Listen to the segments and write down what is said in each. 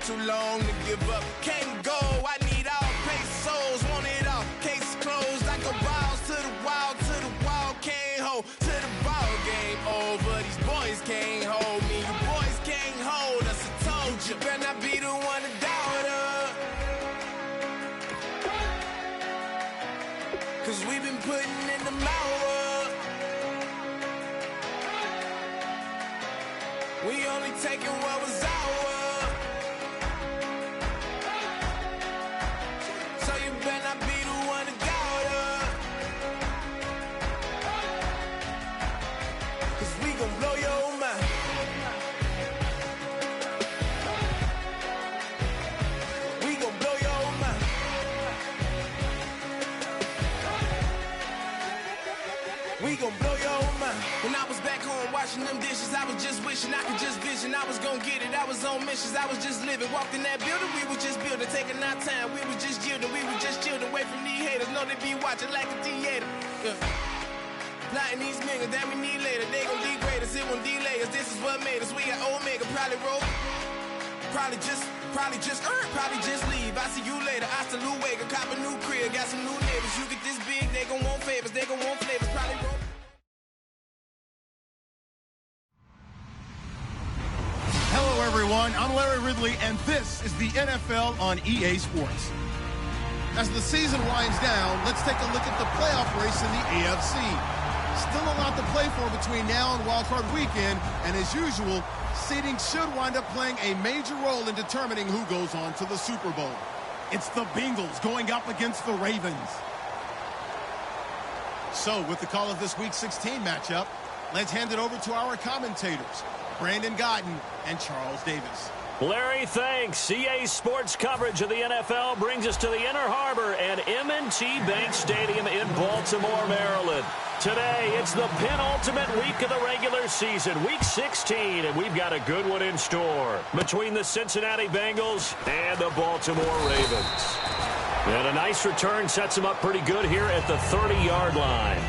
too long to give up. Can't go, I need all pesos, want it all. Case closed, I go balls to the wall, can't hold. To the ball game over, these boys can't hold me. You boys can't hold us, I told you. Better not be the one to doubt us. Cause we've been putting in the hour. We only taking what was ours. So you better not be the one to doubt us. Cause we gon' blow your mind. We gon' blow your mind. We gon' blow your mind. When I was back home washing them dishes, I was just wishing I could just vision. I was gon' get it, I was on missions, I was just living. Walked in that building, we were just building, taking our time. We were just yielding, we were just chilling away from these haters. Know they be watching like a theater. Yeah. Plotting these niggas that we need later. They gon' degrade us, it won't delay us. This is what made us. We got Omega, probably roll. Probably just leave. I see you later. Hasta Luego, cop a new crib, got some new neighbors. You get this big, they gon' want favors, they gon' want flavors. Probably roll. Hello, everyone. I'm Larry Ridley, and this is the NFL on EA Sports. As the season winds down, let's take a look at the playoff race in the AFC. Still a lot to play for between now and wildcard weekend, and as usual, seeding should wind up playing a major role in determining who goes on to the Super Bowl. It's the Bengals going up against the Ravens. So, with the call of this Week 16 matchup, let's hand it over to our commentators, Brandon Gotton and Charles Davis. Larry, thanks. EA Sports coverage of the NFL brings us to the Inner Harbor at M&T Bank Stadium in Baltimore, Maryland. Today, it's the penultimate week of the regular season, Week 16, and we've got a good one in store between the Cincinnati Bengals and the Baltimore Ravens. And a nice return sets them up pretty good here at the 30-yard line.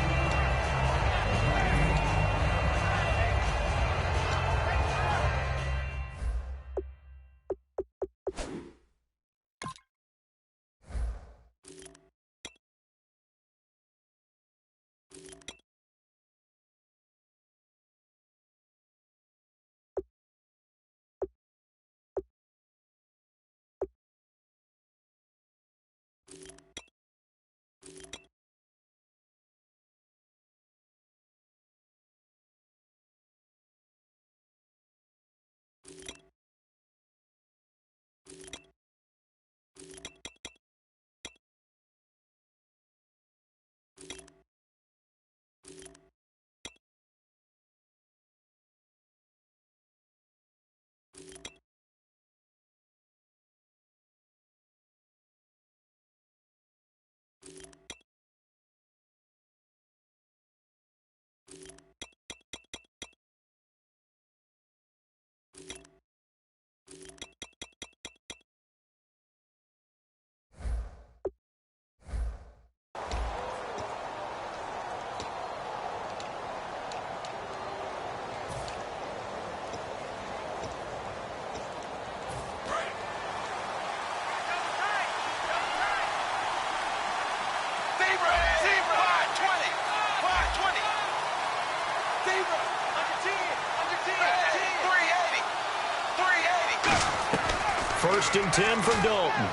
First and 10 from Dalton.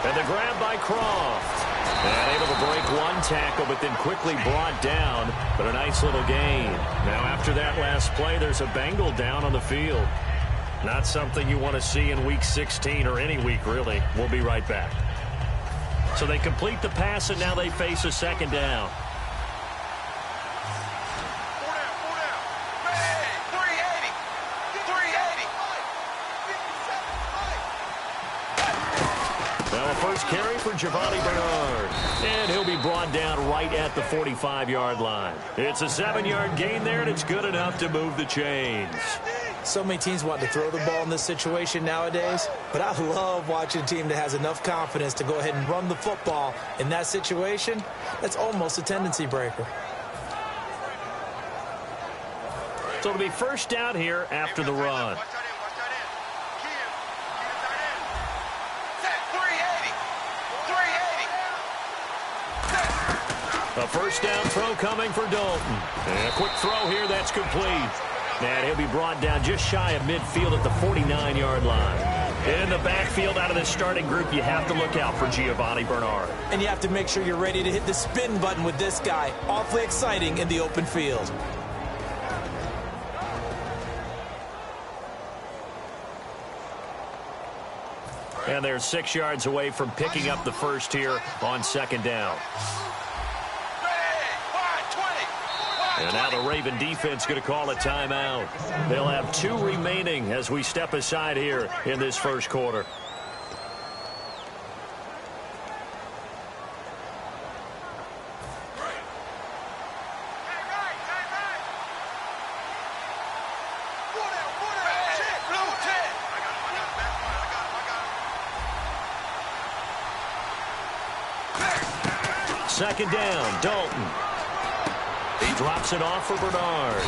And the grab by Croft. And able to break one tackle, but then quickly brought down. But a nice little gain. Now after that last play, there's a Bengal down on the field. Not something you want to see in Week 16 or any week, really. We'll be right back. So they complete the pass, and now they face a second down. First carry for Giovanni Bernard. And he'll be brought down right at the 45-yard line. It's a 7-yard gain there, and it's good enough to move the chains. So many teams want to throw the ball in this situation nowadays, but I love watching a team that has enough confidence to go ahead and run the football. In that situation, that's almost a tendency breaker. So it'll be first down here after the run. A first down throw coming for Dalton. And a quick throw here that's complete. And he'll be brought down just shy of midfield at the 49-yard line. In the backfield out of this starting group, you have to look out for Giovanni Bernard. And you have to make sure you're ready to hit the spin button with this guy. Awfully exciting in the open field. And they're 6 yards away from picking up the first here on second down. And now the Raven defense going to call a timeout. They'll have 2 remaining as we step aside here in this first quarter. Second down, Dalton. He drops it off for Bernard.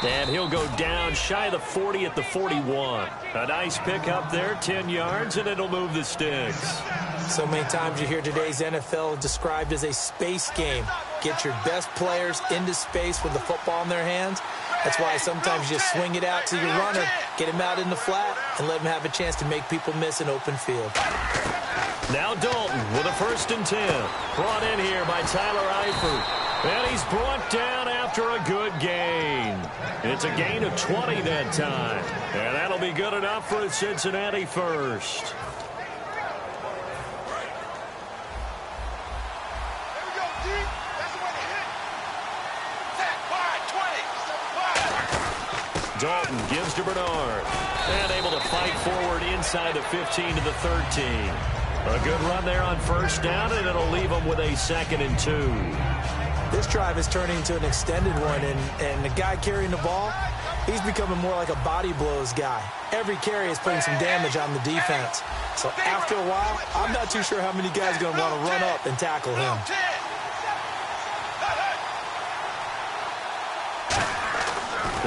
And he'll go down shy of the 40 at the 41. A nice pick up there, 10 yards, and it'll move the sticks. So many times you hear today's NFL described as a space game. Get your best players into space with the football in their hands. That's why sometimes you just swing it out to your runner, get him out in the flat, and let him have a chance to make people miss an open field. Now Dalton with a 1st and 10. Brought in here by Tyler Eifert. And he's brought down after a good gain. It's a gain of 20 that time. And that'll be good enough for a Cincinnati first. Dalton gives to Bernard. And able to fight forward inside the 15 to the 13. A good run there on first down, and it'll leave them with a 2nd and 2. This drive is turning into an extended one, and the guy carrying the ball, he's becoming more like a body blows guy. Every carry is putting some damage on the defense. So after a while, I'm not too sure how many guys are going to want to run up and tackle him.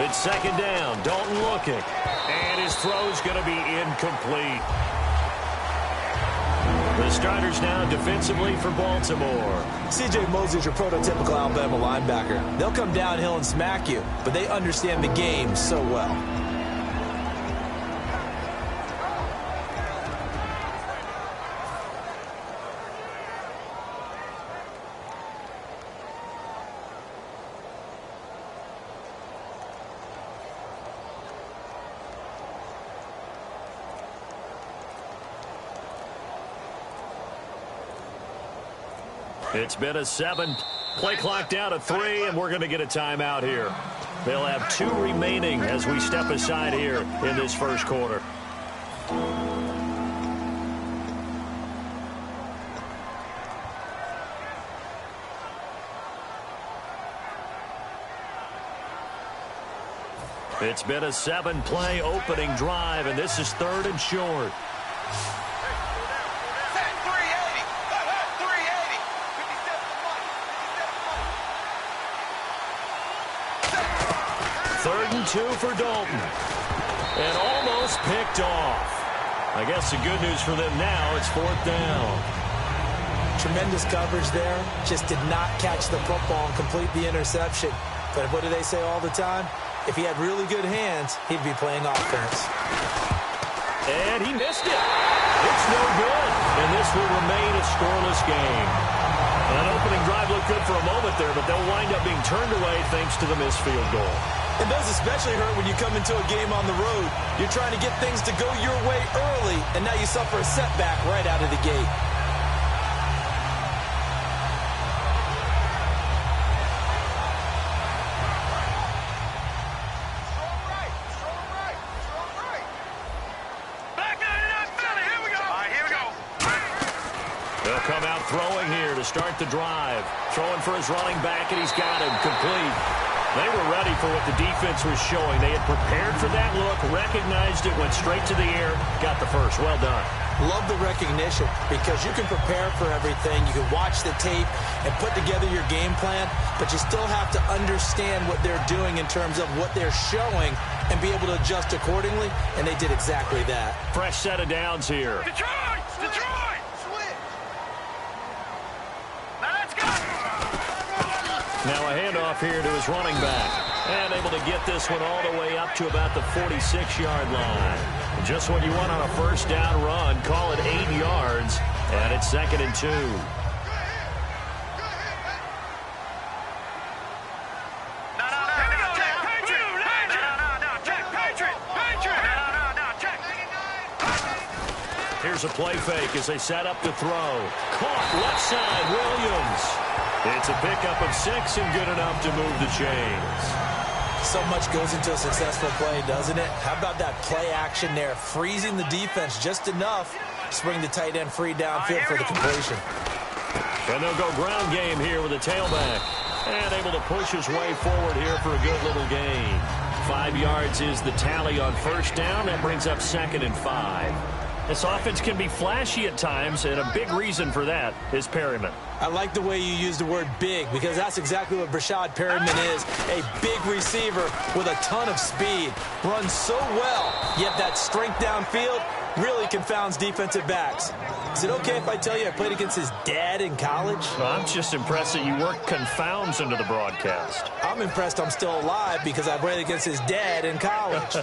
It's second down. Dalton looking. And his throw's going to be incomplete. The starters now defensively for Baltimore. C.J. Mosley's your prototypical Alabama linebacker. They'll come downhill and smack you, but they understand the game so well. It's been a 7. Play clock down to 3, and we're going to get a timeout here. They'll have 2 remaining as we step aside here in this first quarter. It's been a 7-play opening drive, and this is 3rd and short. Third and 2 for Dalton. And almost picked off. I guess the good news for them now, it's 4th down. Tremendous coverage there. Just did not catch the football and complete the interception. But what do they say all the time? If he had really good hands, he'd be playing offense. And he missed it. It's no good. And this will remain a scoreless game. That opening drive looked good for a moment there, but they'll wind up being turned away thanks to the missed field goal. It does especially hurt when you come into a game on the road. You're trying to get things to go your way early, and now you suffer a setback right out of the gate. They'll come out throwing here to start the drive. Throwing for his running back, and he's got him complete. They were ready for what the defense was showing. They had prepared for that look, recognized it, went straight to the air, got the first. Well done. Love the recognition because you can prepare for everything. You can watch the tape and put together your game plan, but you still have to understand what they're doing in terms of what they're showing and be able to adjust accordingly, and they did exactly that. Fresh set of downs here. Detroit! Detroit! Now let's go! Now a handoff here to his running back. And able to get this one all the way up to about the 46-yard line. Just what you want on a first down run. Call it 8 yards. And it's 2nd and 2. Here's a play fake as they set up to throw. Caught left side, Williams. It's a pickup of 6 and good enough to move the chains. So much goes into a successful play, doesn't it? How about that play action there, freezing the defense just enough to bring the tight end free downfield for the completion. And they'll go ground game here with a tailback. And able to push his way forward here for a good little gain. 5 yards is the tally on first down. That brings up 2nd and 5. This offense can be flashy at times, and a big reason for that is Perryman. I like the way you use the word big, because that's exactly what Brashad Perryman is. A big receiver with a ton of speed. Runs so well, yet that strength downfield really confounds defensive backs. Is it okay if I tell you I played against his dad in college? Well, I'm just impressed that you worked confounds into the broadcast. I'm impressed I'm still alive because I played against his dad in college.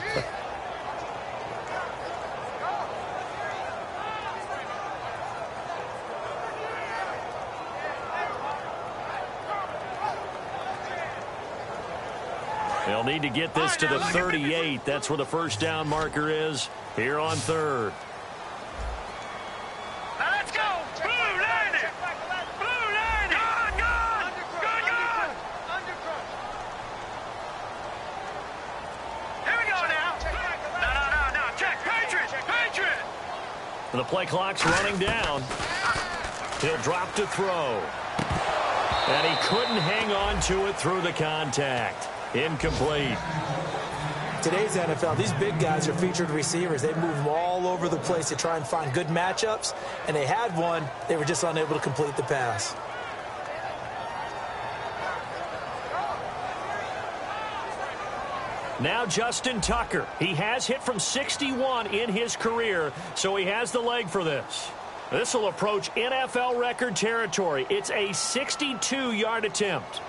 They'll need to get this to the 38. That's where the first down marker is here on 3rd. Now let's go. Blue line it. Blue line it. Gone. Here we go now. No. Check. Patriot. The play clock's running down. He'll drop to throw. And he couldn't hang on to it through the contact. Incomplete. Today's NFL, these big guys are featured receivers. They move all over the place to try and find good matchups, and they had one. They were just unable to complete the pass. Now Justin Tucker. He has hit from 61 in his career, so he has the leg for this. This will approach NFL record territory. It's a 62-yard attempt.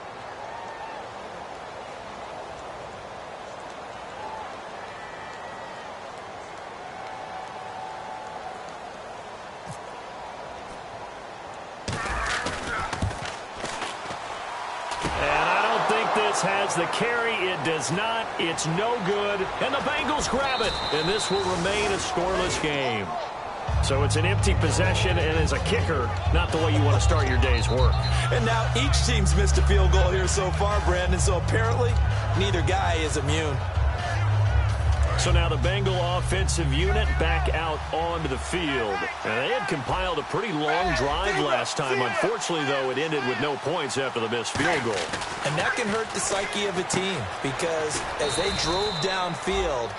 Has the carry. It does not. It's no good. And the Bengals grab it. And this will remain a scoreless game. So it's an empty possession, and as a kicker, not the way you want to start your day's work. And now each team's missed a field goal here so far, Brandon. So apparently, neither guy is immune. So now the Bengal offensive unit back out onto the field. And they had compiled a pretty long drive last time. Unfortunately, though, it ended with no points after the missed field goal. And that can hurt the psyche of a team because as they drove downfield,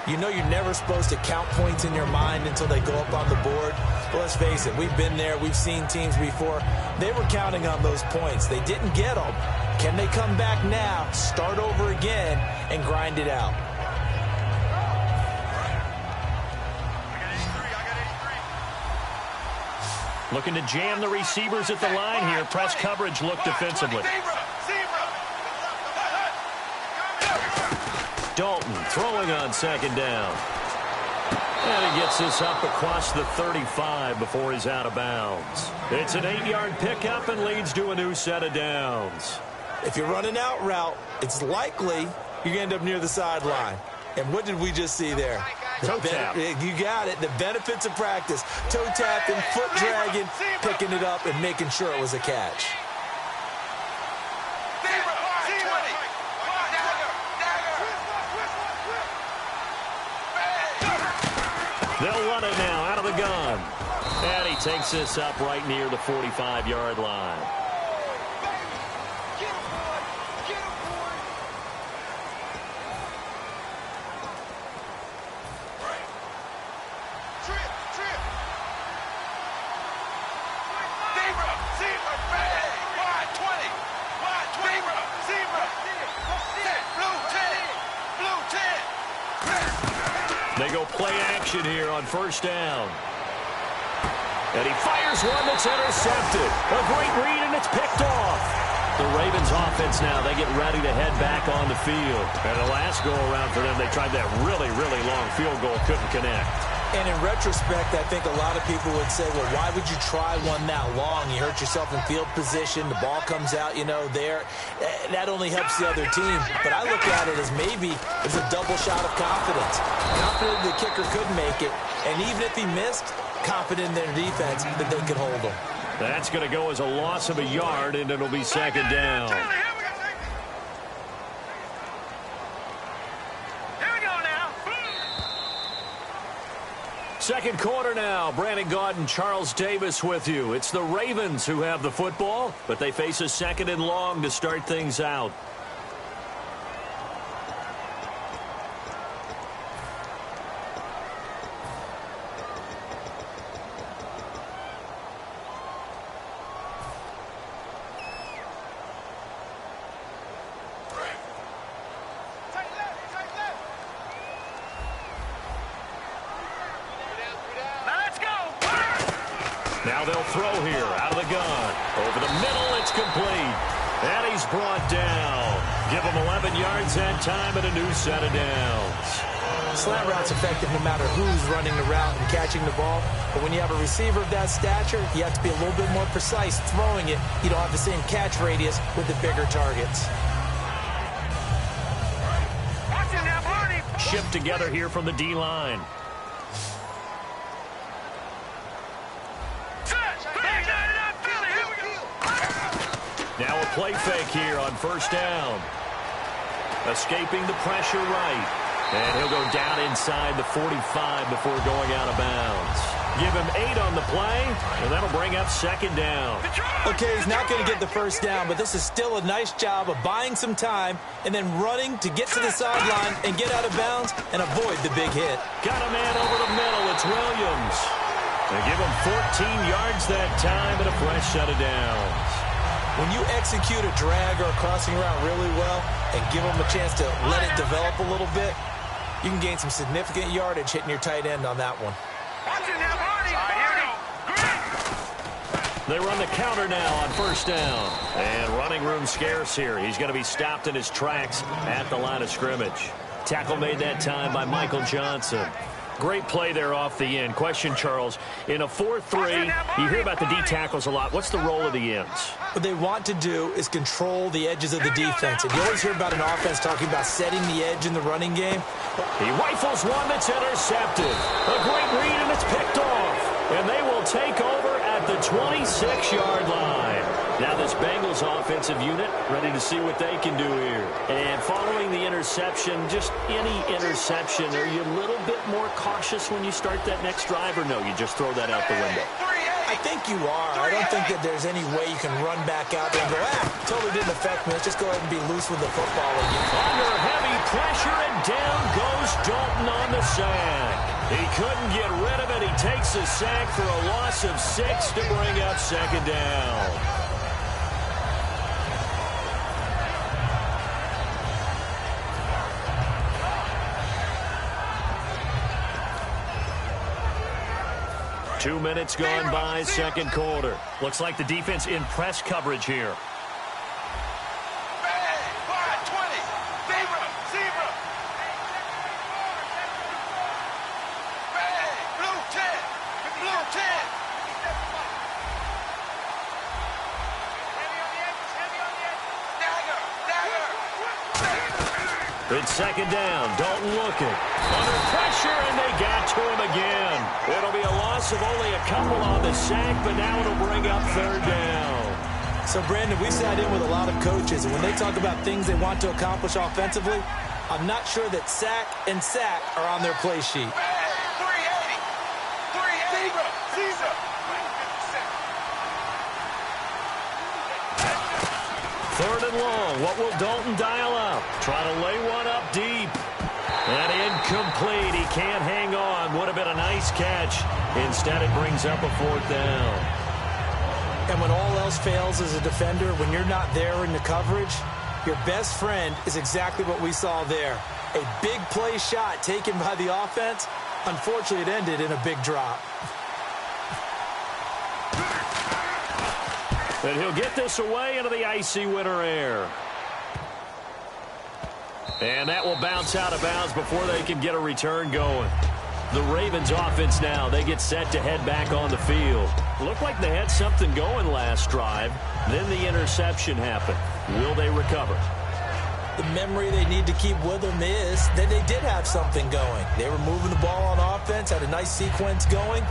you know you're never supposed to count points in your mind until they go up on the board. But let's face it, we've been there. We've seen teams before. They were counting on those points. They didn't get them. Can they come back now, start over again, and grind it out? Looking to jam the receivers at the line here. Press coverage look defensively. Dalton throwing on second down. And he gets this up across the 35 before he's out of bounds. It's an 8-yard pickup and leads to a new set of downs. If you're running out route, it's likely you're going to end up near the sideline. And what did we just see there? Toe tap. You got it. The benefits of practice. Toe tapping, foot dragging, picking it up, and making sure it was a catch. They'll run it now out of the gun. And he takes this up right near the 45-yard line. They go play action here on first down. And he fires one that's intercepted. A great read, and it's picked off. The Ravens offense now, they get ready to head back on the field. And the last go-around for them, they tried that really, really long field goal, couldn't connect. And in retrospect, I think a lot of people would say, well, why would you try one that long? You hurt yourself in field position. The ball comes out, there. That only helps the other team. But I look at it as maybe it's a double shot of confidence. Confident the kicker could make it. And even if he missed, confident in their defense that they could hold him. That's going to go as a loss of a yard, and it'll be second down. Second quarter now. Brandon Gaudin and Charles Davis with you. It's the Ravens who have the football, but they face a second and long to start things out. Now they'll throw here out of the gun. Over the middle, it's complete. And he's brought down. Give him 11 yards that time and a new set of downs. Slant route's effective no matter who's running the route and catching the ball. But when you have a receiver of that stature, you have to be a little bit more precise throwing it. You don't have the same catch radius with the bigger targets. Shift together here from the D-line. Now a play fake here on first down. Escaping the pressure right. And he'll go down inside the 45 before going out of bounds. Give him 8 on the play, and that'll bring up second down. Okay, he's not going to get the first down, but this is still a nice job of buying some time and then running to get to the sideline and get out of bounds and avoid the big hit. Got a man over the middle. It's Williams. They give him 14 yards that time and a fresh set of downs. When you execute a drag or a crossing route really well and give them a chance to let it develop a little bit, you can gain some significant yardage hitting your tight end on that one. They run the counter now on first down. And running room scarce here. He's going to be stopped in his tracks at the line of scrimmage. Tackle made that time by Michael Johnson. Great play there off the end. Question, Charles, in a 4-3, you hear about the D tackles a lot. What's the role of the ends? What they want to do is control the edges of the defense. And you always hear about an offense talking about setting the edge in the running game. He rifles one that's intercepted. A great read, and it's picked off. And they will take over at the 26-yard line. Now this Bengals offensive unit ready to see what they can do here. And following the interception, just any interception, are you a little bit more cautious when you start that next drive, or no, you just throw that out the window? I think you are. I don't think that there's any way you can run back out there and go, totally didn't affect me. Let's just go ahead and be loose with the football again. Under heavy pressure, and down goes Dalton on the sack. He couldn't get rid of it. He takes a sack for a loss of 6 to bring up second down. Two minutes gone by, second quarter. Looks like the defense in press coverage here. It's second down. Dalton looking. Under pressure, and they got to him again. It'll be a loss of only a couple on the sack, but now it'll bring up third down. So, Brandon, we sat in with a lot of coaches, and when they talk about things they want to accomplish offensively, I'm not sure that sack and sack are on their play sheet. Third and long. What will Dalton dial up? Try to lay one up deep. And incomplete. He can't hang on. Would have been a nice catch. Instead, it brings up a fourth down. And when all else fails as a defender, when you're not there in the coverage, your best friend is exactly what we saw there. A big play shot taken by the offense. Unfortunately, it ended in a big drop. And he'll get this away into the icy winter air. And that will bounce out of bounds before they can get a return going. The Ravens offense now, they get set to head back on the field. Looked like they had something going last drive. Then the interception happened. Will they recover? The memory they need to keep with them is that they did have something going. They were moving the ball on offense, had a nice sequence going.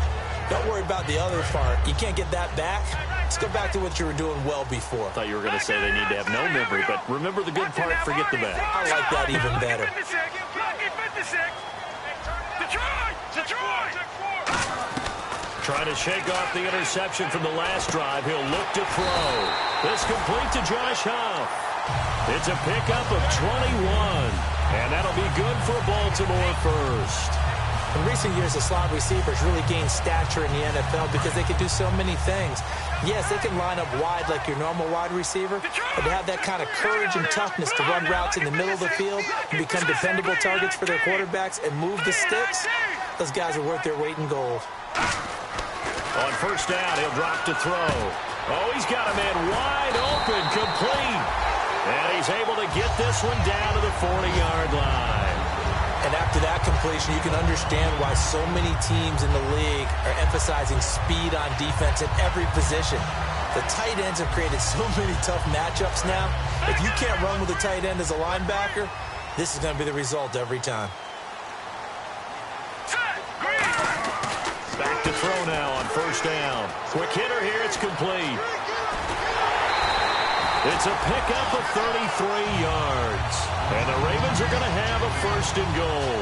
Don't worry about the other part. You can't get that back. Let's go back to what you were doing well before. I thought you were going to say they need to have no memory, but remember the good part, forget the bad. I like that even better. Trying to shake off the interception from the last drive. He'll look to throw. This complete to Josh Huff. It's a pickup of 21, and that'll be good for Baltimore first. In recent years, the slot receivers really gained stature in the NFL because they can do so many things. Yes, they can line up wide like your normal wide receiver, but to have that kind of courage and toughness to run routes in the middle of the field and become dependable targets for their quarterbacks and move the sticks, those guys are worth their weight in gold. On first down, he'll drop to throw. Oh, he's got a man wide open, complete. And he's able to get this one down to the 40-yard line. And after that completion, you can understand why so many teams in the league are emphasizing speed on defense in every position. The tight ends have created so many tough matchups now. If you can't run with a tight end as a linebacker, this is going to be the result every time. Back to throw now on first down. Quick hitter here, it's complete. It's a pickup of 33 yards. And the Ravens are going to have a first and goal.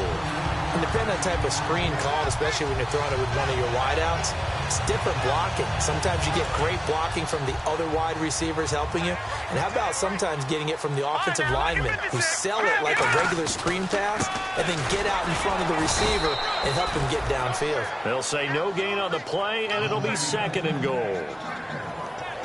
And depending on the type of screen called, especially when you're throwing it with one of your wideouts, it's different blocking. Sometimes you get great blocking from the other wide receivers helping you. And how about sometimes getting it from the offensive linemen who sell it like a regular screen pass and then get out in front of the receiver and help him get downfield. They'll say no gain on the play, and it'll be second and goal.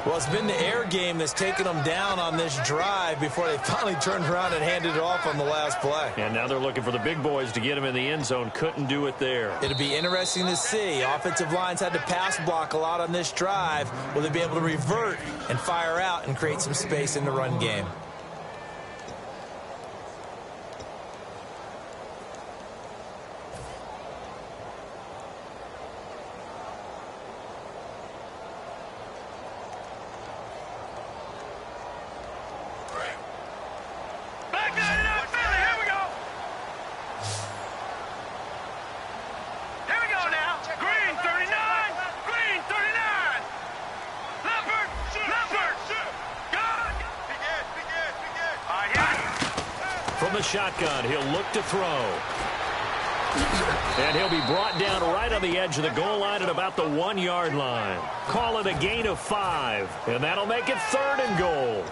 Well, it's been the air game that's taken them down on this drive before they finally turned around and handed it off on the last play. And now they're looking for the big boys to get him in the end zone. Couldn't do it there. It'll be interesting to see. Offensive lines had to pass block a lot on this drive. Will they be able to revert and fire out and create some space in the run game? From the shotgun, he'll look to throw. And he'll be brought down right on the edge of the goal line at about the 1-yard line. Call it a gain of 5, and that'll make it third and goal.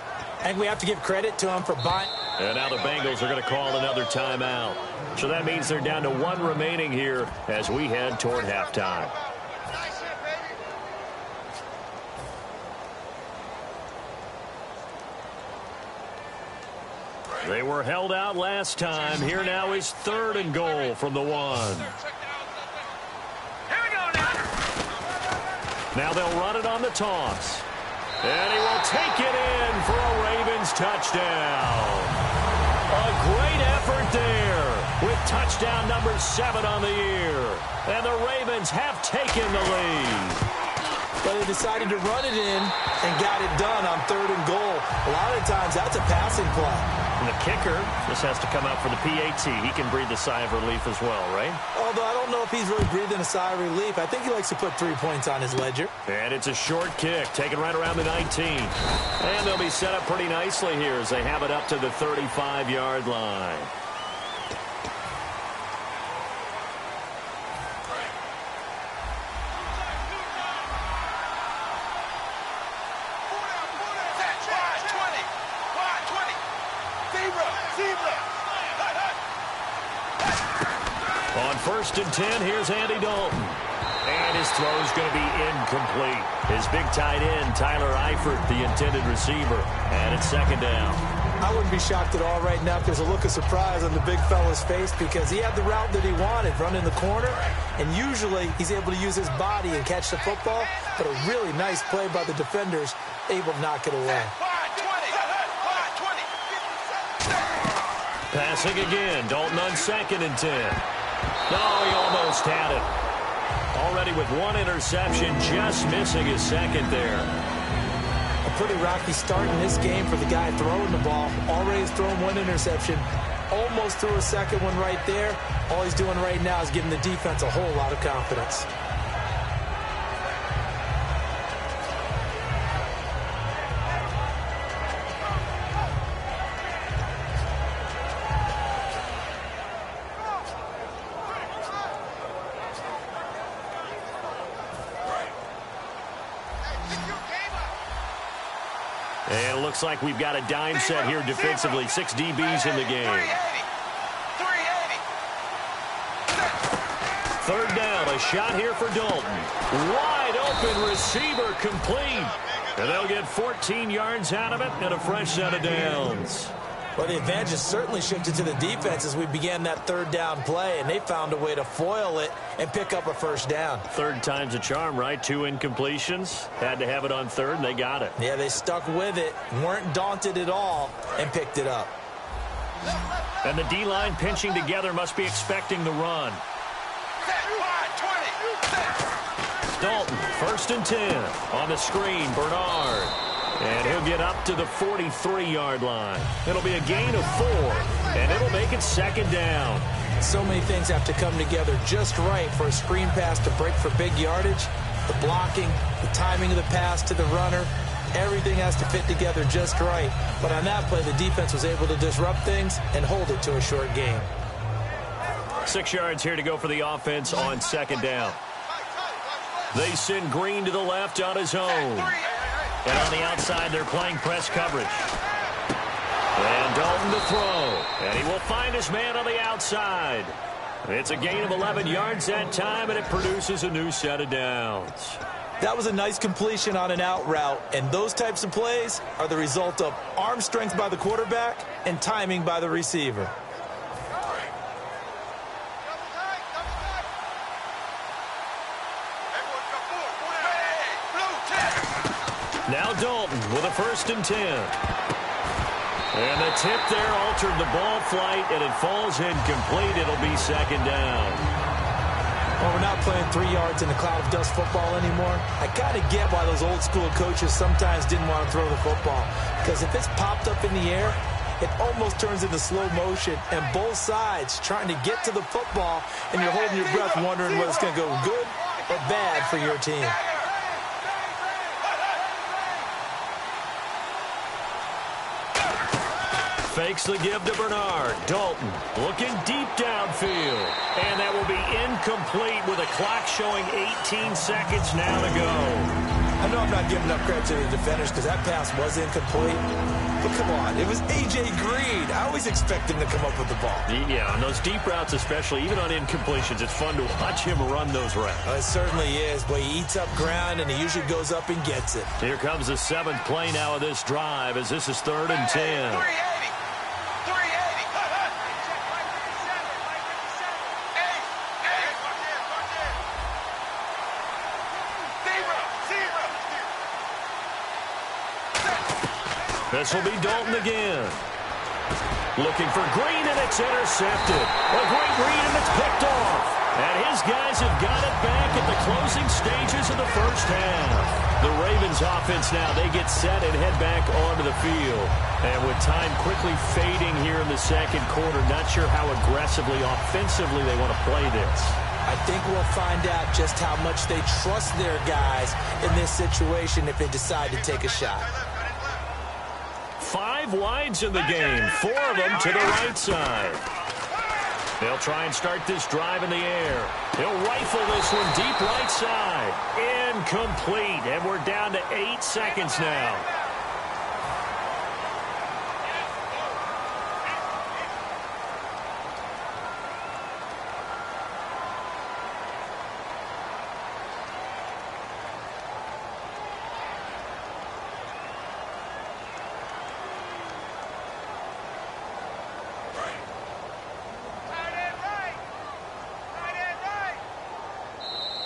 And we have to give credit to him for buying. And now the Bengals are going to call another timeout. So that means they're down to 1 remaining here as we head toward halftime. They were held out last time. Here now is third and goal from the 1. Now they'll run it on the toss. And he will take it in for a Ravens touchdown. A great effort there with touchdown number 7 on the year. And the Ravens have taken the lead. But they decided to run it in and got it done on third and goal. A lot of times that's a passing play. And the kicker, this has to come out for the PAT. He can breathe a sigh of relief as well, right? Although I don't know if he's really breathing a sigh of relief. I think he likes to put 3 points on his ledger. And it's a short kick, taken right around the 19. And they'll be set up pretty nicely here as they have it up to the 35-yard line. On first and 10, here's Andy Dalton. And his throw's going to be incomplete. His big tight end, Tyler Eifert, the intended receiver. And it's second down. I wouldn't be shocked at all right now if there's a look of surprise on the big fella's face because he had the route that he wanted, running the corner, and usually he's able to use his body and catch the football, but a really nice play by the defenders, able to knock it away. Passing again, Dalton on 2nd and 10. No, he almost had it. Already with one interception, just missing his second there. A pretty rocky start in this game for the guy throwing the ball. Already has thrown one interception. Almost threw a second one right there. All he's doing right now is giving the defense a whole lot of confidence. And it looks like we've got a dime set here defensively. 6 DBs in the game. 3rd down, a shot here for Dalton. Wide open receiver complete. And they'll get 14 yards out of it and a fresh set of downs. Well, the advantage has certainly shifted to the defense as we began that 3rd down play, and they found a way to foil it and pick up a first down. 3rd time's a charm, right? 2 incompletions. Had to have it on 3rd, and they got it. Yeah, they stuck with it, weren't daunted at all, and picked it up. And the D-line pinching together must be expecting the run. Dalton, 1st and 10. On the screen, Bernard. And he'll get up to the 43-yard line. It'll be a gain of 4, and it'll make it 2nd down. So many things have to come together just right for a screen pass to break for big yardage. The blocking, the timing of the pass to the runner, everything has to fit together just right. But on that play, the defense was able to disrupt things and hold it to a short gain. 6 yards here to go for the offense on 2nd down. They send Green to the left on his own. And on the outside, they're playing press coverage. And Dalton to throw. And he will find his man on the outside. It's a gain of 11 yards that time, and it produces a new set of downs. That was a nice completion on an out route, and those types of plays are the result of arm strength by the quarterback and timing by the receiver. Now Dalton with a 1st and 10. And the tip there altered the ball flight, and it falls incomplete. It'll be 2nd down. Well, we're not playing 3 yards in a cloud of dust football anymore. I kind of get why those old school coaches sometimes didn't want to throw the football. Because if it's popped up in the air, it almost turns into slow motion, and both sides trying to get to the football, and you're holding your breath wondering whether it's going to go good or bad for your team. Fakes the give to Bernard. Dalton looking deep downfield. And that will be incomplete with a clock showing 18 seconds now to go. I know I'm not giving enough credit to the defenders because that pass was incomplete. But come on, it was A.J. Green. I always expect him to come up with the ball. Yeah, on those deep routes especially, even on incompletions, it's fun to watch him run those routes. It certainly is, but he eats up ground and he usually goes up and gets it. Here comes the 7th play now of this drive as this is 3rd and 10. This will be Dalton again. Looking for Green, and it's intercepted. A great read, and it's picked off. And his guys have got it back at the closing stages of the first half. The Ravens offense now, they get set and head back onto the field. And with time quickly fading here in the 2nd quarter, not sure how aggressively, offensively they want to play this. I think we'll find out just how much they trust their guys in this situation if they decide to take a shot. 5 wides in the game, 4 of them to the right side. They'll try and start this drive in the air. He'll rifle this one deep right side. Incomplete, and we're down to 8 seconds now.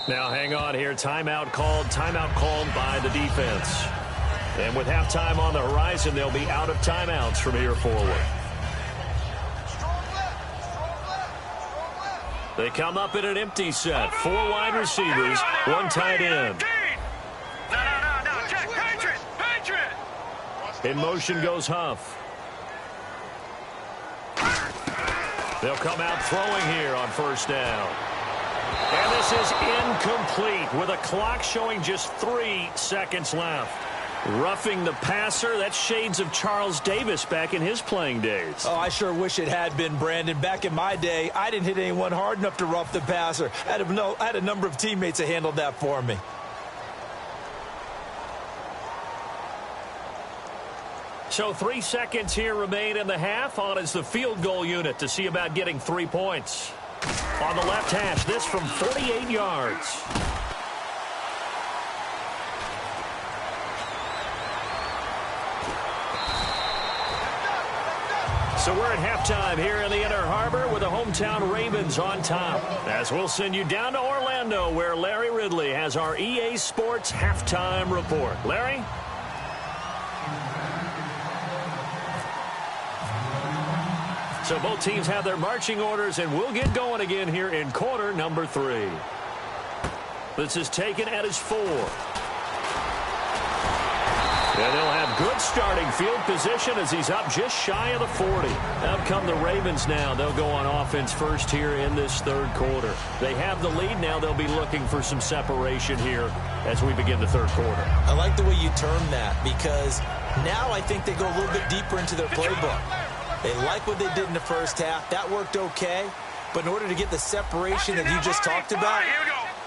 Now hang on here. Timeout called by the defense. And with halftime on the horizon, they'll be out of timeouts from here forward. They come up in an empty set. 4 wide receivers, 1 tight end. In motion goes Huff. They'll come out throwing here on first down. And this is incomplete with a clock showing just 3 seconds left. Roughing the passer, that's shades of Charles Davis back in his playing days. Oh, I sure wish it had been, Brandon. Back in my day, I didn't hit anyone hard enough to rough the passer. I had a number of teammates that handled that for me. So 3 seconds here remain in the half. On is the field goal unit to see about getting 3 points. On the left hash, this from 48 yards. So we're at halftime here in the Inner Harbor with the hometown Ravens on top. As we'll send you down to Orlando where Larry Ridley has our EA Sports halftime report. Larry? So both teams have their marching orders, and we'll get going again here in quarter number 3. This is taken at his 4. And they'll have good starting field position as he's up just shy of the 40. Out come the Ravens now. They'll go on offense first here in this third quarter. They have the lead now. They'll be looking for some separation here as we begin the third quarter. I like the way you term that because now I think they go a little bit deeper into their playbook. They like what they did in the first half. That worked okay. But in order to get the separation that you just talked about,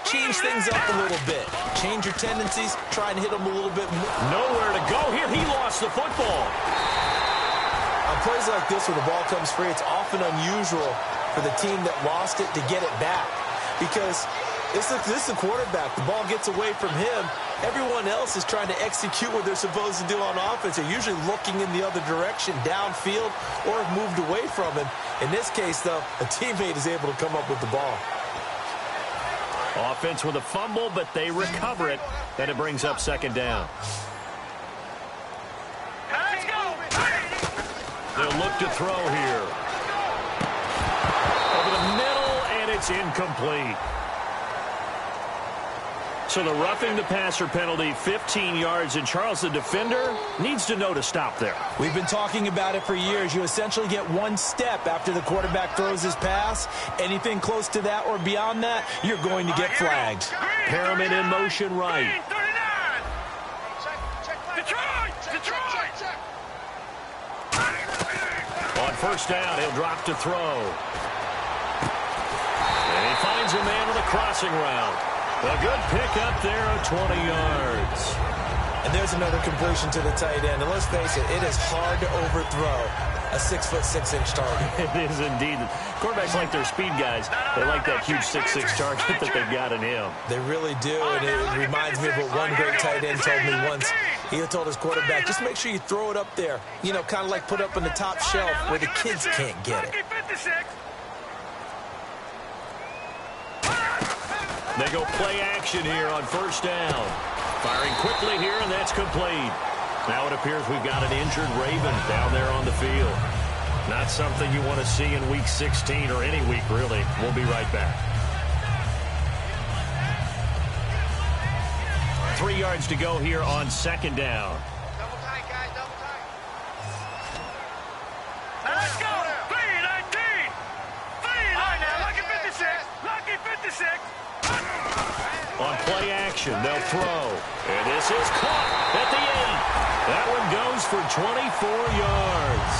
change things up a little bit. Change your tendencies. Try and hit them a little bit more. Nowhere to go here. He lost the football. On plays like this where the ball comes free, it's often unusual for the team that lost it to get it back. Because this is the quarterback. The ball gets away from him. Everyone else is trying to execute what they're supposed to do on offense. They're usually looking in the other direction, downfield, or have moved away from him. In this case, though, a teammate is able to come up with the ball. Offense with a fumble, but they recover it, and it brings up second down. They'll look to throw here. Over the middle, and it's incomplete. So the roughing the passer penalty, 15 yards, and Charles, the defender, needs to know to stop there. We've been talking about it for years. You essentially get 1 step after the quarterback throws his pass. Anything close to that or beyond that, you're going to get flagged. Perriman in motion right. On first down, he'll drop to throw. And he finds a man with a crossing route. A good pickup there of 20 yards. And there's another completion to the tight end. And let's face it, it is hard to overthrow a 6'6" target. It is indeed. Quarterbacks like their speed guys. They like that huge 6'6" target that they've got in him. They really do, and it reminds me of what one great tight end told me once. He told his quarterback, just make sure you throw it up there. You know, kind of like put up on the top shelf where the kids can't get it. They go play action here on first down. Firing quickly here, and that's complete. Now it appears we've got an injured Raven down there on the field. Not something you want to see in Week 16 or any week, really. We'll be right back. 3 yards to go here on second down. Double tight, guys, double tight. Let's go! 3-19! 3-19! Lucky 56! Lucky 56! On play action, they'll throw. And this is caught at the 8. That one goes for 24 yards.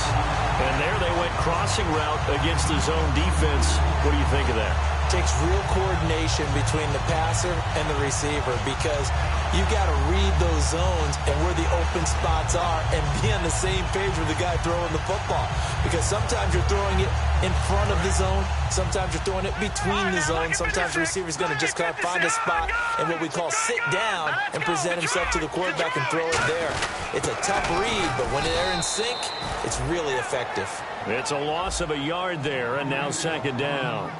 And there they went crossing route against the zone defense. What do you think of that? Takes real coordination between the passer and the receiver because you've got to read those zones and where the open spots are and be on the same page with the guy throwing the football. Because sometimes you're throwing it in front of the zone. Sometimes you're throwing it between the zones. Sometimes the receiver's going to just kind of find a spot and what we call sit down and present himself to the quarterback and throw it there. It's a tough read, but when they're in sync, it's really effective. It's a loss of a yard there, and now second down.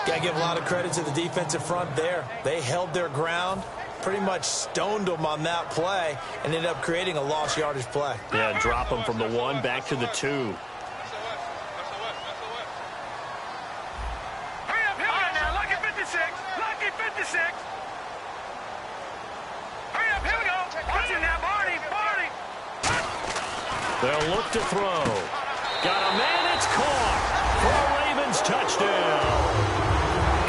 Got to give a lot of credit to the defensive front there. They held their ground, pretty much stoned them on that play, and ended up creating a lost yardage play. Yeah, drop them from the 1 back to the 2. Hurry up, now. Lucky 56. Lucky 56. Hurry up, here we go. Watch it now, Barney. They'll look to throw. Got a man, it's caught for a Ravens touchdown.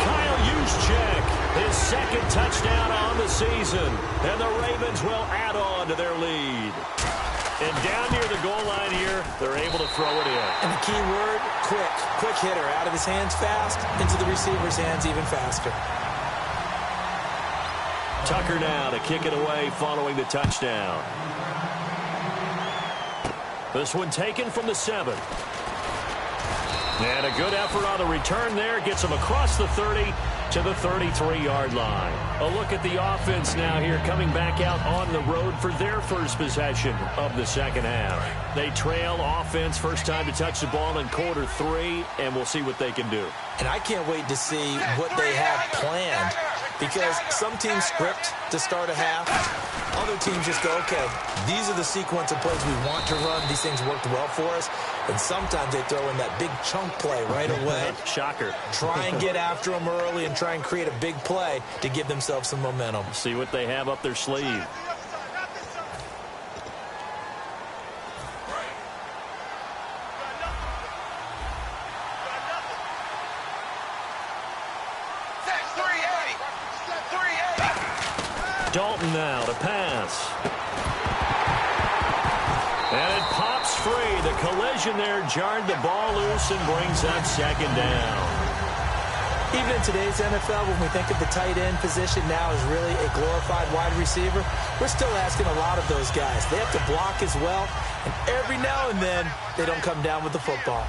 Kyle Juszczyk, his second touchdown on the season. And the Ravens will add on to their lead. And down near the goal line here, they're able to throw it in. And the key word, quick. Quick hitter, out of his hands fast, into the receiver's hands even faster. Tucker now to kick it away following the touchdown. This one taken from the 7. And a good effort on the return there. Gets him across the 30 to the 33-yard line. A look at the offense now here, coming back out on the road for their first possession of the second half. They trail offense, first time to touch the ball in quarter 3, and we'll see what they can do. And I can't wait to see what they have planned, because some teams script to start a half. Other teams just go, okay, these are the sequence of plays we want to run. These things worked well for us. And sometimes they throw in that big chunk play right away. Shocker. Try and get after them early and try and create a big play to give themselves some momentum. See what they have up their sleeve. Dalton now to pass. And it pops free. The collision there jarred the ball loose and brings up second down. Even in today's NFL, when we think of the tight end position now as really a glorified wide receiver, we're still asking a lot of those guys. They have to block as well, and every now and then, they don't come down with the football.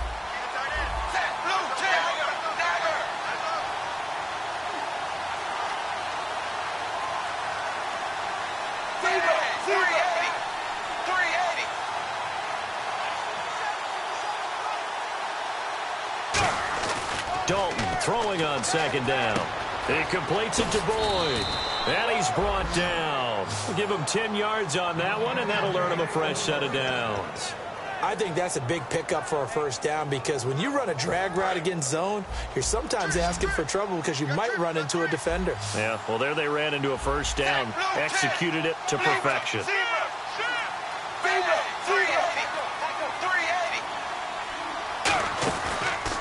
Dalton throwing on second down. He completes it to Boyd. And he's brought down. We'll give him 10 yards on that one, and that'll earn him a fresh set of downs. I think that's a big pickup for a first down, because when you run a drag route against zone, you're sometimes asking for trouble because you might run into a defender. Yeah, well, there they ran into a first down, executed it to perfection.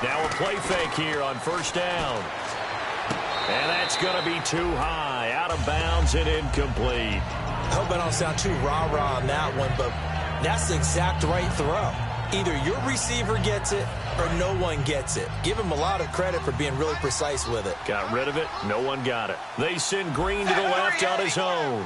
Now a play fake here on first down. And that's going to be too high, out of bounds and incomplete. I hope I don't sound too rah-rah on that one, but that's the exact right throw. Either your receiver gets it or no one gets it. Give him a lot of credit for being really precise with it. Got rid of it. No one got it. They send Green to the left on his own.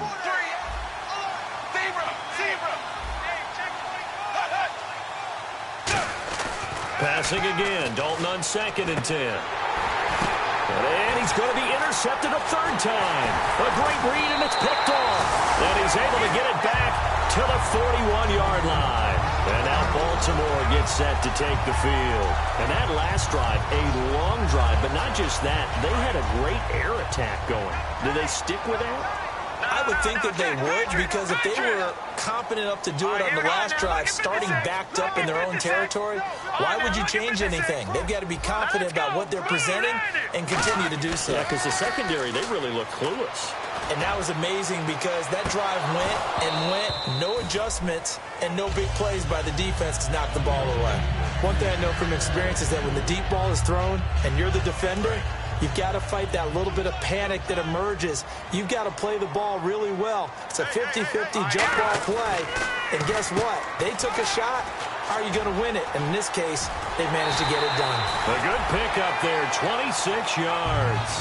Passing again. Dalton on 2nd and 10. And he's going to be intercepted a third time. A great read, and it's picked off. And he's able to get it back to the 41-yard line. And now Baltimore gets set to take the field. And that last drive, a long drive, but not just that. They had a great air attack going. Did they stick with that? I would think that they would, because if they were competent enough to do it on the last drive, starting backed up in their own territory, why would you change anything? They've got to be confident about what they're presenting and continue to do so. Yeah, because the secondary, they really look clueless. And that was amazing, because that drive went and went, no adjustments and no big plays by the defense to knock the ball away. One thing I know from experience is that when the deep ball is thrown and you're the defender, you've got to fight that little bit of panic that emerges. You've got to play the ball really well. It's a 50-50 jump ball play. And guess what? They took a shot. How are you going to win it? And in this case, they managed to get it done. A good pickup there, 26 yards.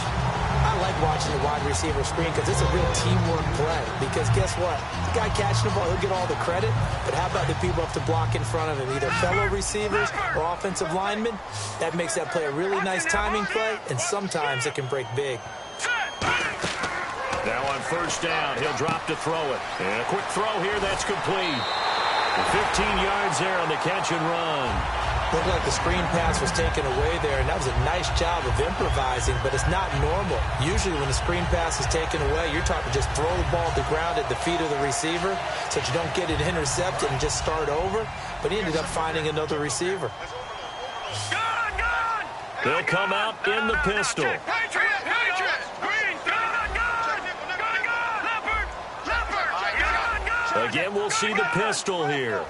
I like watching the wide receiver screen because it's a real teamwork play. Because guess what? The guy catching the ball, he'll get all the credit. But how about the people up to block in front of him, either fellow receivers or offensive linemen? That makes that play a really nice timing play, and sometimes it can break big. Now on first down, he'll drop to throw it. And a quick throw here, that's complete. 15 yards there on the catch and run. Looked like the screen pass was taken away there, and that was a nice job of improvising, but it's not normal. Usually when the screen pass is taken away, you're taught to just throw the ball at the ground at the feet of the receiver so that you don't get it intercepted and just start over, but he ended up finding another receiver. They'll come out in the pistol. Again, we'll see the pistol here.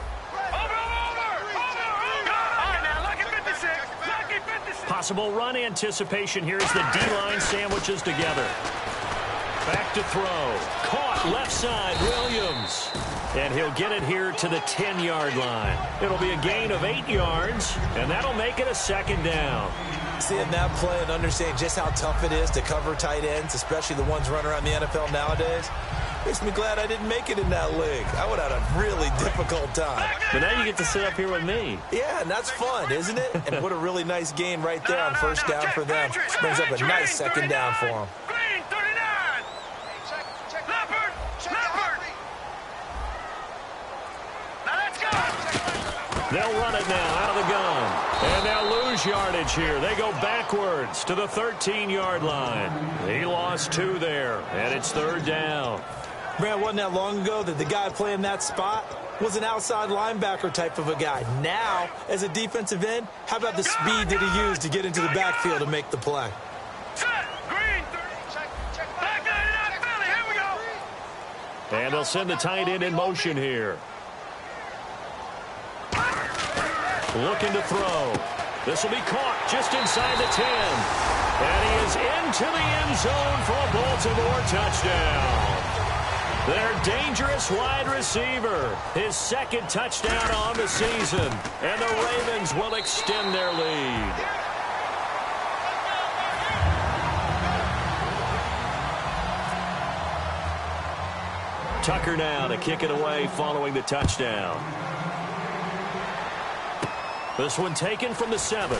Possible run anticipation here as the D-line sandwiches together. Back to throw. Caught left side, Williams. And he'll get it here to the 10-yard line. It'll be a gain of 8 yards, and that'll make it a second down. Seeing that play and understanding just how tough it is to cover tight ends, especially the ones running around the NFL nowadays, makes me glad I didn't make it in that league. I would have had a really difficult time. But now you get to sit up here with me. Yeah, and that's fun, isn't it? And what a really nice gain right there on first down for them. Brings up a nice second down for them. They'll run it now out of the gun. And they'll lose yardage here. They go backwards to the 13-yard line. He lost 2 there, and it's third down. Man, wasn't that long ago that the guy playing that spot was an outside linebacker type of a guy. Now, as a defensive end, how about the speed that he used to get into the backfield and make the play? And they'll send the tight end in motion here. Looking to throw. This will be caught just inside the 10. And he is into the end zone for a Baltimore touchdown. Their dangerous wide receiver. His second touchdown on the season. And the Ravens will extend their lead. Tucker now to kick it away following the touchdown. This one taken from the 7.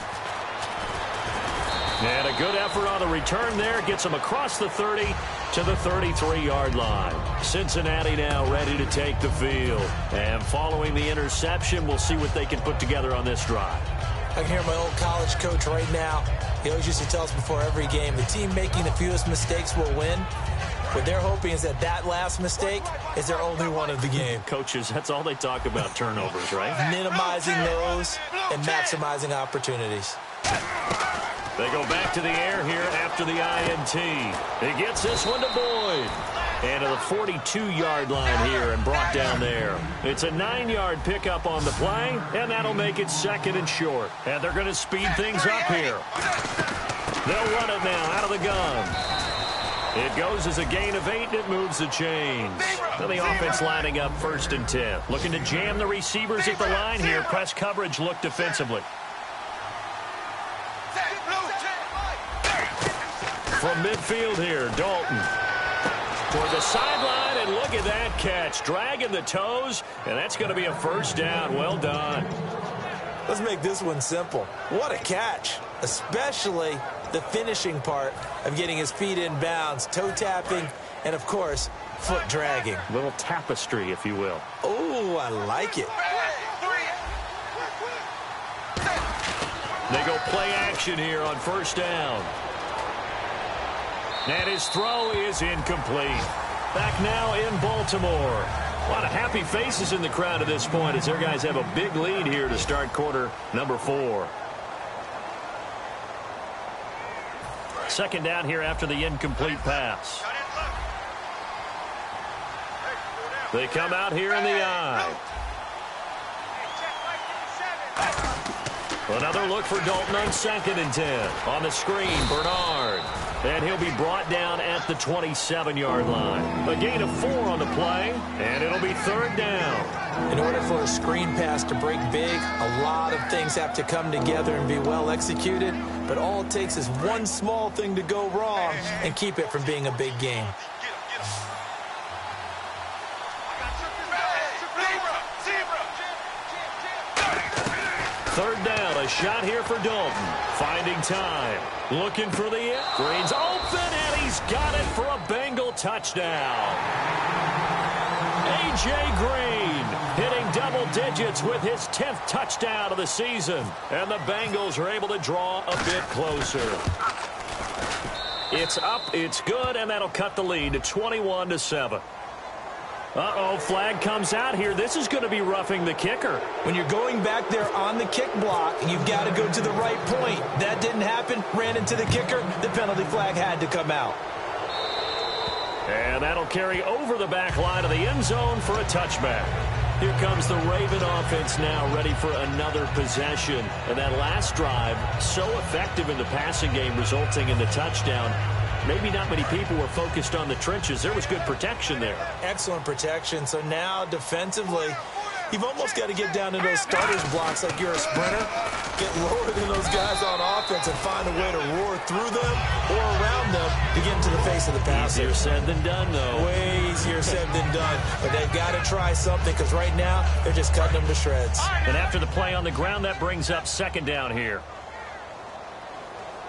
And a good effort on the return there. Gets him across the 30 to the 33-yard line. Cincinnati now ready to take the field. And following the interception, we'll see what they can put together on this drive. I can hear my old college coach right now. He always used to tell us before every game, the team making the fewest mistakes will win. What they're hoping is that that last mistake is their only one of the game. Coaches, that's all they talk about, turnovers, right? Minimizing those and maximizing opportunities. They go back to the air here after the INT. He gets this one to Boyd. And to the 42-yard line here and brought down there. It's a 9-yard pickup on the play, and that'll make it second and short. And they're going to speed things up here. They'll run it now out of the gun. It goes as a gain of 8, and it moves the chains. And the offense lining up 1st and 10. Looking to jam the receivers at the line here. Press coverage look defensively. From midfield here, Dalton. Toward the sideline, and look at that catch. Dragging the toes, and that's going to be a first down. Well done. Let's make this one simple. What a catch, especially the finishing part of getting his feet in bounds, toe tapping, and, of course, foot dragging. A little tapestry, if you will. Oh, I like it. They go play action here on first down. And his throw is incomplete. Back now in Baltimore. A lot of happy faces in the crowd at this point as their guys have a big lead here to start quarter number 4. Second down here after the incomplete pass. They come out here in the eye. Another look for Dalton on 2nd and 10. On the screen, Bernard. And he'll be brought down at the 27-yard line. A gain of 4 on the play, and it'll be 3rd down. In order for a screen pass to break big, a lot of things have to come together and be well executed. But all it takes is one small thing to go wrong and keep it from being a big game. Third down, a shot here for Dalton. Finding time. Looking for the end. Green's open, and he's got it for a Bengal touchdown. A.J. Green hitting double digits with his 10th touchdown of the season. And the Bengals are able to draw a bit closer. It's up, it's good, and that'll cut the lead to 21-7. Uh-oh, flag comes out here. This is going to be roughing the kicker. When you're going back there on the kick block, you've got to go to the right point. That didn't happen. Ran into the kicker. The penalty flag had to come out. And that'll carry over the back line of the end zone for a touchback. Here comes the Raven offense now, ready for another possession. And that last drive, so effective in the passing game, resulting in the touchdown. Maybe not many people were focused on the trenches. There was good protection there. Excellent protection. So now defensively, you've almost got to get down to those starters blocks like you're a sprinter. Get lower than those guys on offense and find a way to roar through them or around them to get into the face of the passer. Easier said than done, though. Way easier said than done. But they've got to try something because right now they're just cutting them to shreds. And after the play on the ground, that brings up second down here.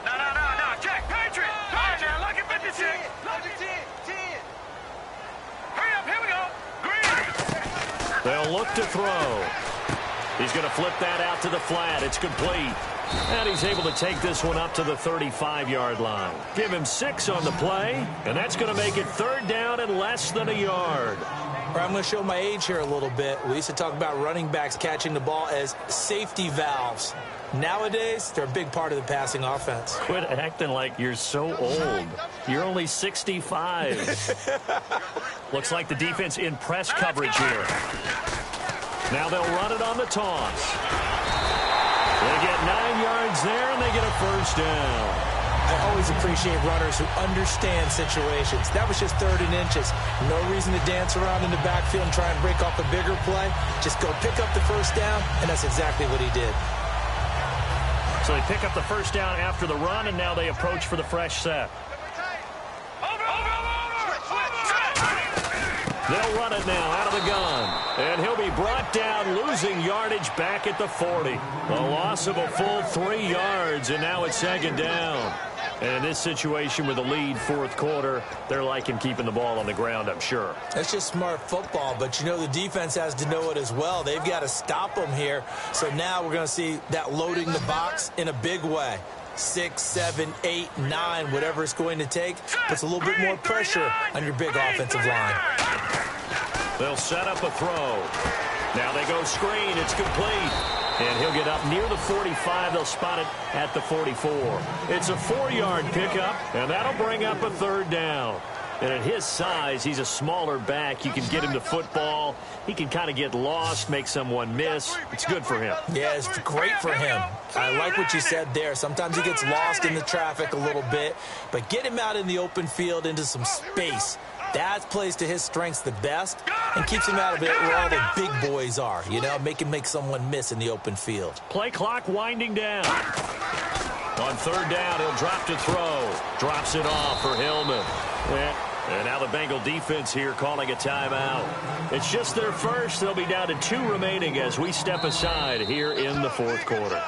No. Jack, Patriot. Now, lucky 56. Lucky 10. Hurry up, here we go. Green. They'll look to throw. He's going to flip that out to the flat. It's complete. And he's able to take this one up to the 35-yard line. Give him 6 on the play, and that's going to make it third down and less than a yard. I'm going to show my age here a little bit. We used to talk about running backs catching the ball as safety valves. Nowadays, they're a big part of the passing offense. Quit acting like you're so old. You're only 65. Looks like the defense in press coverage here. Now they'll run it on the toss. They get 9 yards there, and they get a first down. I always appreciate runners who understand situations. That was just 3rd and inches. No reason to dance around in the backfield and try and break off a bigger play. Just go pick up the first down, and that's exactly what he did. So they pick up the first down after the run, and now they approach for the fresh set. They'll run it now out of the gun. And he'll be brought down, losing yardage back at the 40. A loss of a full 3 yards, and now it's second down. And in this situation with a lead fourth quarter, they're liking keeping the ball on the ground, I'm sure. That's just smart football, but you know the defense has to know it as well. They've got to stop them here. So now we're going to see that loading the box in a big way. 6, 7, 8, 9, whatever it's going to take, puts a little bit more pressure on your big offensive line. They'll set up a throw. Now they go screen. It's complete. And he'll get up near the 45. They'll spot it at the 44. It's a 4-yard pickup, and that'll bring up a third down. And at his size, he's a smaller back. You can get him to football. He can kind of get lost, make someone miss. It's good for him. Yeah, it's great for him. I like what you said there. Sometimes he gets lost in the traffic a little bit, but get him out in the open field into some space. That plays to his strengths the best and keeps him out of it where all the big boys are. You know, make him make someone miss in the open field. Play clock winding down. On third down, he'll drop to throw. Drops it off for Hillman. And now the Bengal defense here calling a timeout. It's just their first. They'll be down to 2 remaining as we step aside here in the fourth quarter.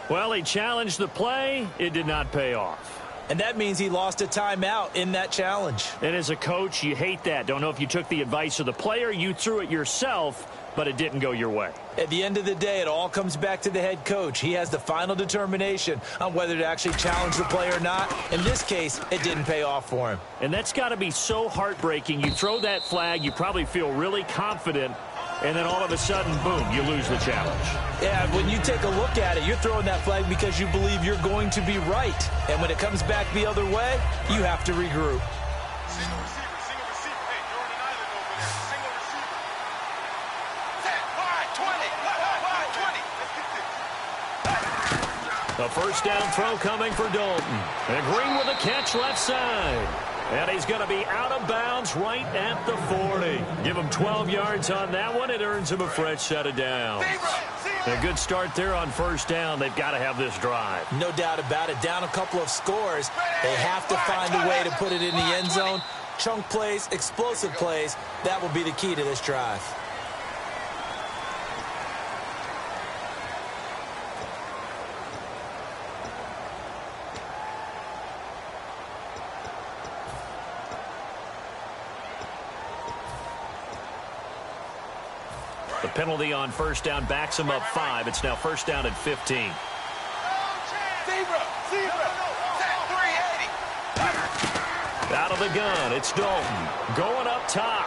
Well, he challenged the play. It did not pay off. And that means he lost a timeout in that challenge. And as a coach, you hate that. Don't know if you took the advice of the player, you threw it yourself, but it didn't go your way. At the end of the day, it all comes back to the head coach. He has the final determination on whether to actually challenge the play or not. In this case, it didn't pay off for him. And that's got to be so heartbreaking. You throw that flag, you probably feel really confident, and then all of a sudden, boom, you lose the challenge. Yeah, when you take a look at it, you're throwing that flag because you believe you're going to be right. And when it comes back the other way, you have to regroup. Single receiver. Hey, you're on an island over there. Single receiver. Set, wide, 20. Let's get this. A first down throw coming for Dalton. And Green with a catch left side. And he's going to be out of bounds right at the 40. Give him 12 yards on that one. It earns him a fresh set of downs. A good start there on first down. They've got to have this drive. No doubt about it. Down a couple of scores. They have to find a way to put it in the end zone. Chunk plays, explosive plays. That will be the key to this drive. The penalty on first down backs him up 5. It's now first down at 15. Out of the gun, it's Dalton. Going up top.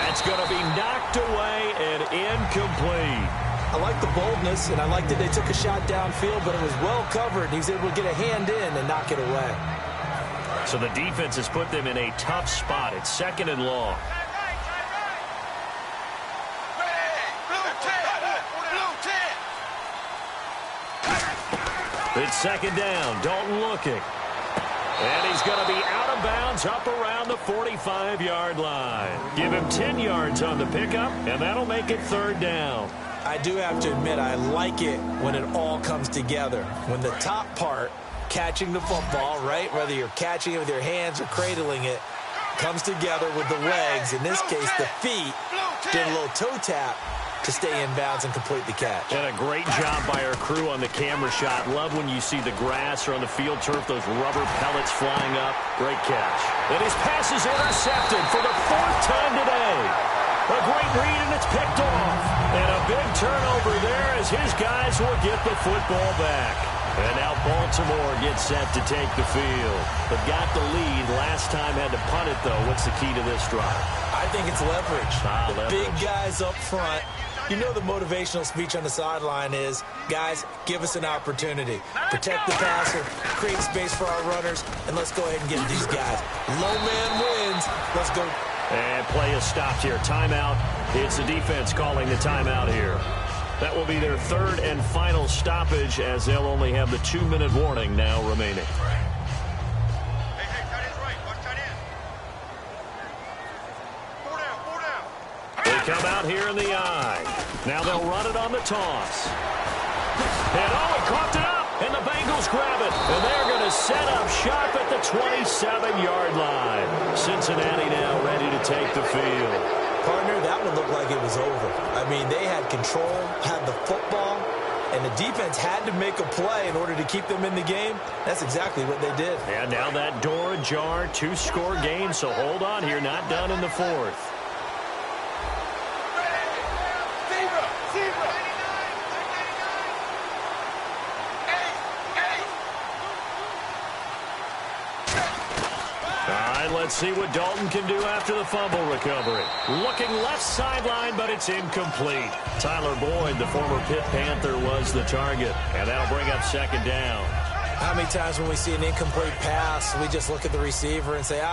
That's going to be knocked away and incomplete. I like the boldness, and I like that they took a shot downfield, but it was well covered. He was able to get a hand in and knock it away. So the defense has put them in a tough spot. It's second and long. It's second down. Dalton looking. And he's going to be out of bounds up around the 45-yard line. Give him 10 yards on the pickup, and that'll make it third down. I do have to admit, I like it when it all comes together. When the top part, catching the football, right, whether you're catching it with your hands or cradling it, comes together with the legs. In this case, the feet, doing a little toe tap to stay in bounds and complete the catch. And a great job by our crew on the camera shot. Love when you see the grass or on the field turf, those rubber pellets flying up. Great catch. And his pass is intercepted for the 4th time today. A great read, and it's picked off. And a big turnover there as his guys will get the football back. And now Baltimore gets set to take the field. They've got the lead. Last time had to punt it, though. What's the key to this drive? I think it's leverage. Leverage. Big guys up front. You know the motivational speech on the sideline is, guys, give us an opportunity. Protect the passer, create space for our runners, and let's go ahead and get these guys. Low man wins. Let's go. And play is stopped here. Timeout. It's the defense calling the timeout here. That will be their third and final stoppage as they'll only have the 2-minute warning now remaining. Come out here in the eye. Now they'll run it on the toss. And he caught it up, and the Bengals grab it. And they're going to set up shop at the 27-yard line. Cincinnati now ready to take the field. Partner, that one looked like it was over. I mean, they had control, had the football, and the defense had to make a play in order to keep them in the game. That's exactly what they did. And now that door ajar, 2-score game, so hold on here, not done in the 4th. Let's see what Dalton can do after the fumble recovery. Looking left sideline, but it's incomplete. Tyler Boyd, the former Pitt Panther, was the target. And that'll bring up second down. How many times when we see an incomplete pass, we just look at the receiver and say,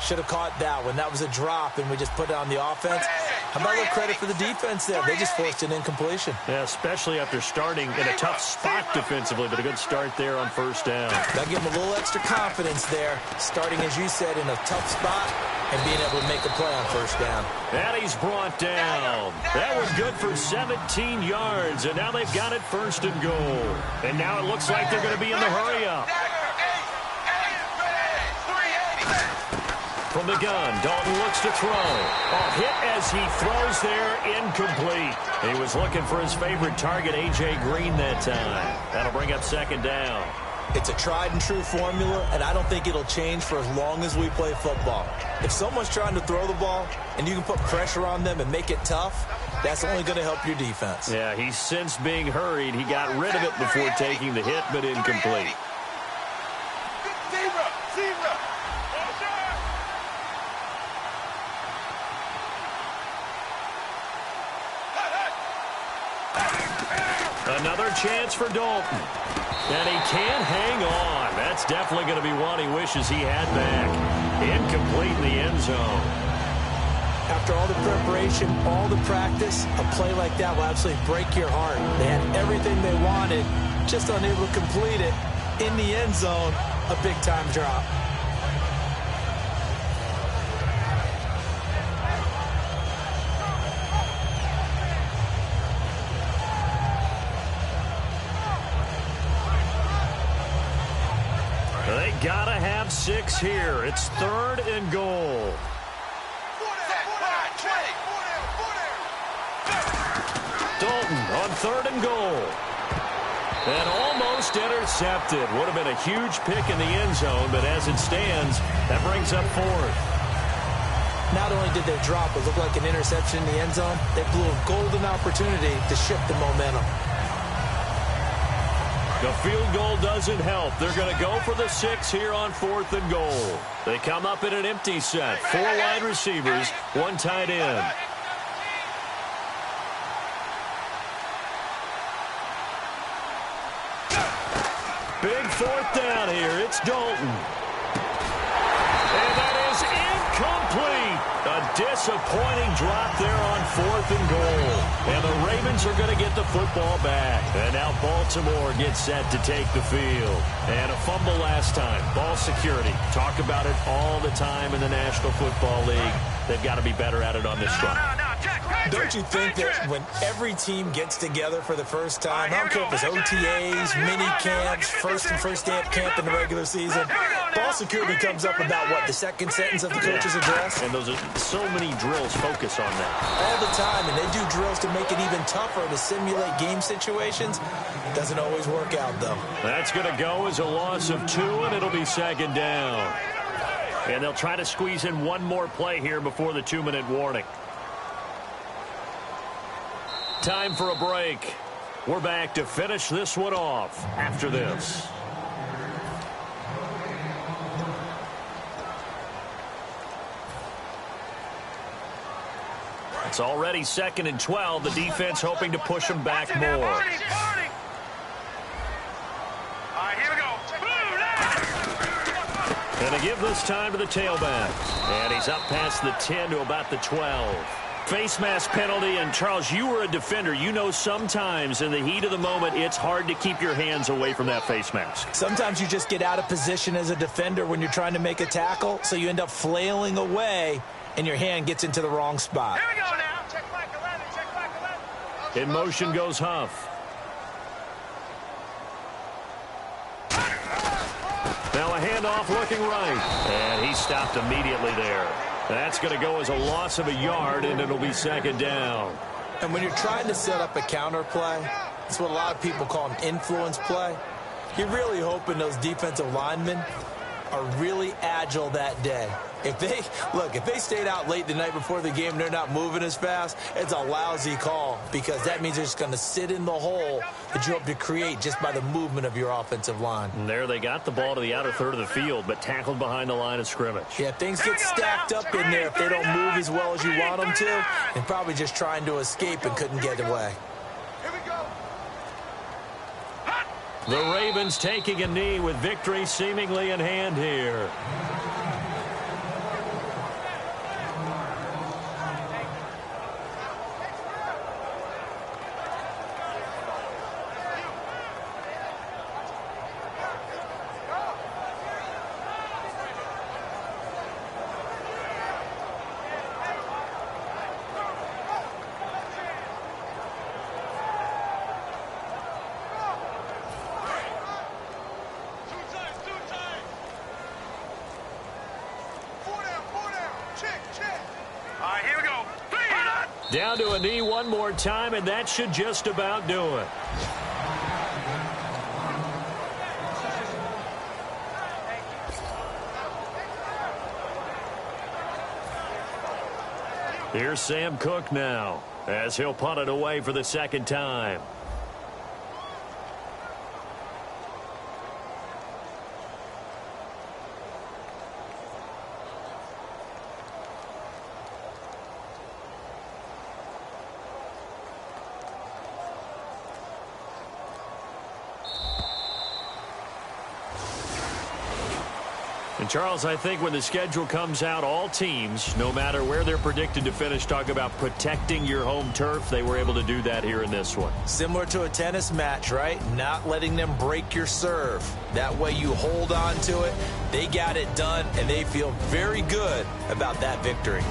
should have caught that one. That was a drop, and we just put it on the offense. How about a little credit for the defense there? They just forced an incompletion. Yeah, especially after starting in a tough spot defensively, but a good start there on first down. That gave them a little extra confidence there, starting, as you said, in a tough spot and being able to make a play on first down. And he's brought down. That was good for 17 yards, and now they've got it first and goal. And now it looks like they're going to be in the hurry-up. From the gun, Dalton looks to throw. Hit as he throws there, incomplete. He was looking for his favorite target, A.J. Green, that time. That'll bring up second down. It's a tried-and-true formula, and I don't think it'll change for as long as we play football. If someone's trying to throw the ball and you can put pressure on them and make it tough, that's only going to help your defense. Yeah, he's since being hurried. He got rid of it before taking the hit, but incomplete. Another chance for Dalton. And he can't hang on. That's definitely going to be one he wishes he had back. Incomplete in the end zone. After all the preparation, all the practice, a play like that will absolutely break your heart. They had everything they wanted, just unable to complete it. In the end zone, a big-time drop. They gotta have 6 here. It's third and goal. Dalton on third and goal. And almost intercepted. Would have been a huge pick in the end zone, but as it stands, that brings up fourth. Not only did they drop what looked like an interception in the end zone, they blew a golden opportunity to shift the momentum. The field goal doesn't help. They're going to go for the 6 here on 4th and goal. They come up in an empty set. 4 wide receivers, 1 tight end. Big 4th down here. It's Dalton. And that is incomplete. A disappointing drop there on 4th and goal. And the Ravens are going to get the football back. And now Baltimore gets set to take the field. And a fumble last time. Ball security. Talk about it all the time in the National Football League. They've got to be better at it on this front. Don't you think that when every team gets together for the first time, I don't care if it's OTAs, mini camps, first day of camp in the regular season, ball security comes up about, what, the second sentence of the coach's address? And those are so many drills focus on that. All the time, and they do drills to make it even tougher to simulate game situations. Doesn't always work out, though. That's going to go as a loss of 2, and it'll be 2nd down. And they'll try to squeeze in one more play here before the 2-minute warning. Time for a break. We're back to finish this one off after this. It's already 2nd and 12. The defense hoping to push them back more. All right, here we go. And they give this time to the tailback. And he's up past the 10 to about the 12. Face mask penalty, and Charles, you were a defender. You know sometimes in the heat of the moment, it's hard to keep your hands away from that face mask. Sometimes you just get out of position as a defender when you're trying to make a tackle, so you end up flailing away, and your hand gets into the wrong spot. Here we go now. Check back 11. Check back 11. In motion goes Huff. Now a handoff looking right. And he stopped immediately there. That's going to go as a loss of a yard, and it'll be 2nd down. And when you're trying to set up a counter play, it's what a lot of people call an influence play. You're really hoping those defensive linemen are really agile that day. If they stayed out late the night before the game and they're not moving as fast, it's a lousy call, because that means they're just going to sit in the hole that you hope to create just by the movement of your offensive line. And there they got the ball to the outer third of the field, but tackled behind the line of scrimmage. Yeah, things get stacked up in there if they don't move as well as you want them to, and probably just trying to escape and couldn't get away. Here we go. The Ravens taking a knee with victory seemingly in hand here. Down to a knee one more time, and that should just about do it. Here's Sam Cook now, as he'll punt it away for the 2nd time. And Charles, I think when the schedule comes out, all teams, no matter where they're predicted to finish, talk about protecting your home turf. They were able to do that here in this one. Similar to a tennis match, right? Not letting them break your serve. That way you hold on to it. They got it done, and they feel very good about that victory.